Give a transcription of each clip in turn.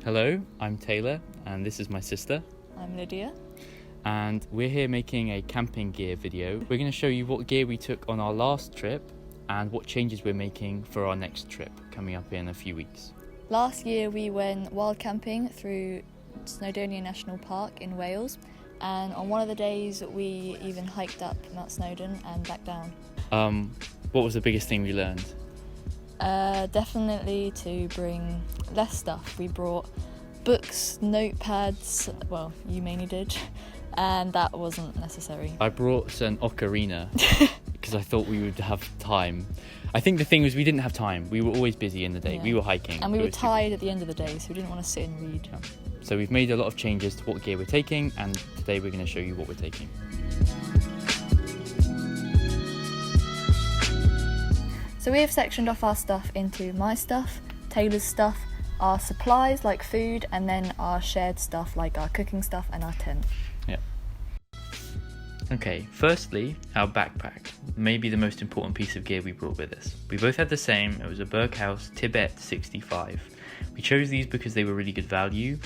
Hello, I'm Taylor, and this is my sister, I'm Lydia. and we're here making a camping gear video. We're going to show you what gear we took on our last trip and what changes we're making for our next trip coming up in a few weeks. Last year we went wild camping through Snowdonia National Park in Wales, and on one of the days we even hiked up Mount Snowdon and back down. What was the biggest thing we learned? Definitely to bring less stuff. We brought books, notepads, well, you mainly did, and that wasn't necessary. I brought an ocarina because I thought we would have time. I think the thing was we didn't have time. We were always busy in the day. Yeah. We were hiking. And we It were was tired at the end of the day, so we didn't want to sit and read. Yeah. So we've made a lot of changes to what gear we're taking, and today we're going to show you what we're taking. So we have sectioned off our stuff into my stuff, Taylor's stuff, our supplies like food, and then our shared stuff like our cooking stuff and our tent. Yeah. Okay, firstly, our backpack. Maybe the most important piece of gear we brought with us. We both had the same. It was a Berghaus Tibet 65. We chose these because they were really good value.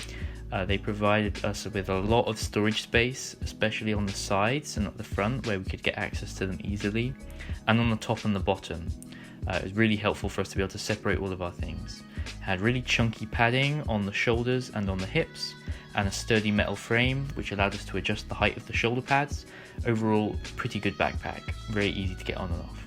They provided us with a lot of storage space, especially on the sides and at the front where we could get access to them easily, and on the top and the bottom. It was really helpful for us to be able to separate all of our things. It had really chunky padding on the shoulders and on the hips, and a sturdy metal frame which allowed us to adjust the height of the shoulder pads. Overall, pretty good backpack, very easy to get on and off.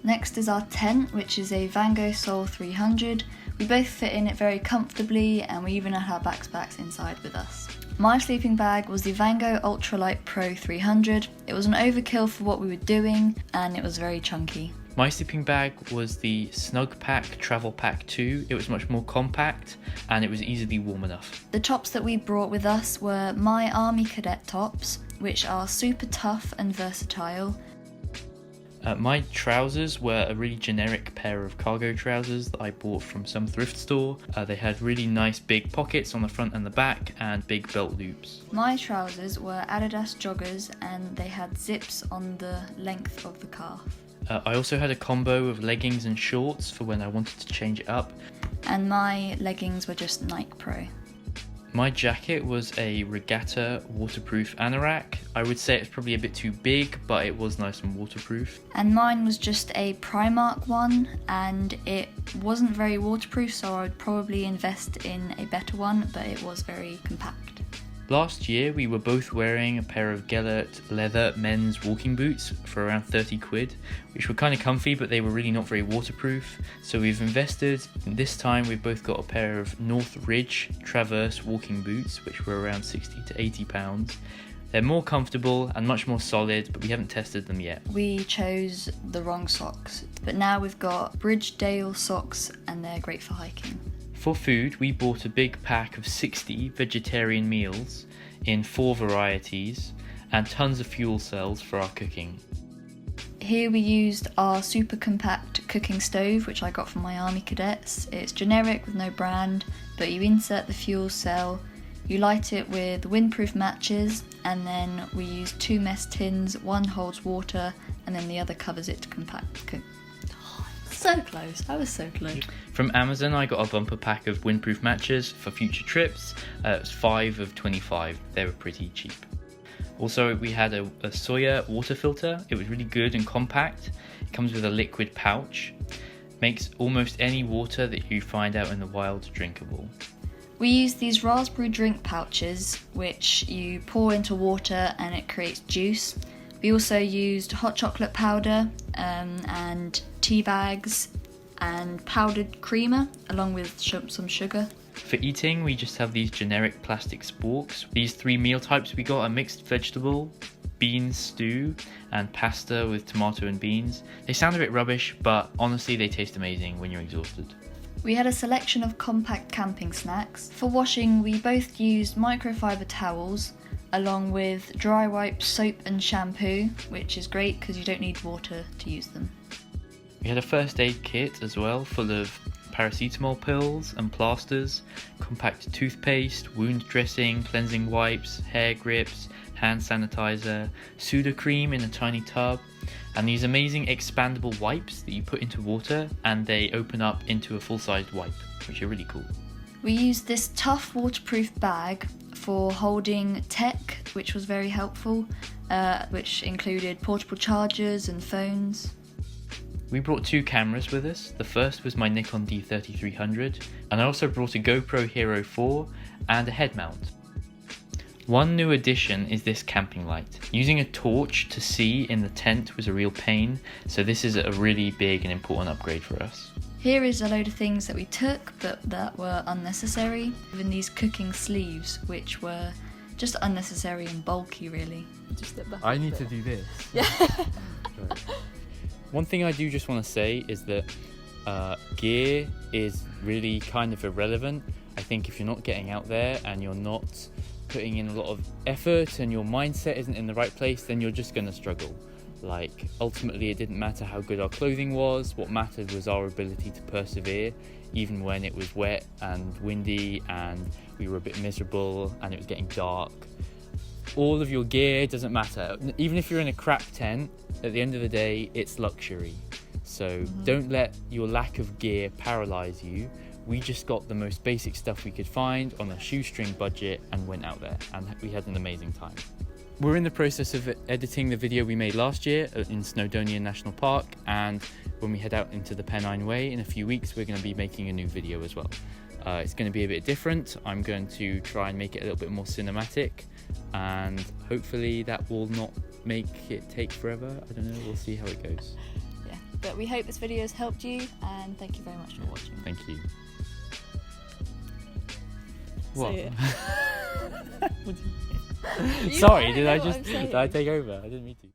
Next is our tent, which is a Van Gogh Sol 300. We both fit in it very comfortably, and we even had our backpacks inside with us. My sleeping bag was the Van Gogh Ultralight Pro 300. It was an overkill for what we were doing, and it was very chunky. My sleeping bag was the Snug Pack Travel Pack 2. It was much more compact and it was easily warm enough. The tops that we brought with us were my Army Cadet tops, which are super tough and versatile. My trousers were a really generic pair of cargo trousers that I bought from some thrift store. They had really nice big pockets on the front and the back and big belt loops. My trousers were Adidas joggers, and they had zips on the length of the calf. I also had a combo of leggings and shorts for when I wanted to change it up. And my leggings were just Nike Pro. My jacket was a Regatta waterproof anorak. I would say it's probably a bit too big, but it was nice and waterproof. And mine was just a Primark one, and it wasn't very waterproof, so I would probably invest in a better one, but it was very compact. Last year we were both wearing a pair of Gellert leather men's walking boots for around 30 quid, which were kind of comfy, but they were really not very waterproof. So we've invested, and this time we've both got a pair of North Ridge Traverse walking boots, which were around 60 to 80 pounds. They're more comfortable and much more solid, but we haven't tested them yet. We chose the wrong socks, but now we've got Bridgedale socks, and they're great for hiking. For food, we bought a big pack of 60 vegetarian meals in 4 varieties and tons of fuel cells for our cooking. Here we used our super compact cooking stove, which I got from my Army Cadets. It's generic with no brand, but you insert the fuel cell, you light it with windproof matches, and then we use 2 mess tins. One holds water and then the other covers it to cook. So close, I was so close. From Amazon, I got a bumper pack of windproof matches for future trips. It was 5 of 25. They were pretty cheap. Also, we had a Sawyer water filter. It was really good and compact. It comes with a liquid pouch. Makes almost any water that you find out in the wild drinkable. We use these raspberry drink pouches, which you pour into water and it creates juice. We also used hot chocolate powder and tea bags and powdered creamer, along with some sugar. For eating, we just have these generic plastic sporks. These 3 meal types we got are mixed vegetable, bean stew, and pasta with tomato and beans. They sound a bit rubbish, but honestly they taste amazing when you're exhausted. We had a selection of compact camping snacks. For washing, we both used microfiber towels, along with dry wipe, soap and shampoo, which is great because you don't need water to use them. We had a first aid kit as well, full of paracetamol pills and plasters, compact toothpaste, wound dressing, cleansing wipes, hair grips, hand sanitizer, Sudocreme in a tiny tub, and these amazing expandable wipes that you put into water and they open up into a full-sized wipe, which are really cool. We used this tough waterproof bag for holding tech, which was very helpful, which included portable chargers and phones. We brought 2 cameras with us. The first was my Nikon D3300, and I also brought a GoPro Hero 4 and a head mount. One new addition is this camping light. Using a torch to see in the tent was a real pain, so this is a really big and important upgrade for us. Here is a load of things that we took but that were unnecessary. Even these cooking sleeves, which were just unnecessary and bulky really. Just step back. I need to do this. Yeah. One thing I do just want to say is that gear is really kind of irrelevant. I think if you're not getting out there and you're not putting in a lot of effort and your mindset isn't in the right place, then you're just going to struggle. Like, ultimately it didn't matter how good our clothing was. What mattered was our ability to persevere, even when it was wet and windy and we were a bit miserable and it was getting dark. All of your gear doesn't matter. Even if you're in a crap tent, at the end of the day, it's luxury. So don't let your lack of gear paralyze you. We just got the most basic stuff we could find on a shoestring budget and went out there, and we had an amazing time. We're in the process of editing the video we made last year in Snowdonia National Park, and when we head out into the Pennine Way in a few weeks, we're going to be making a new video as well. It's going to be a bit different. I'm going to try and make it a little bit more cinematic, and hopefully that will not make it take forever. I don't know, we'll see how it goes. Yeah, but we hope this video has helped you, and thank you very much for watching. Thank you. So, What? yeah. What do you mean? Sorry, did I take over? I didn't mean to.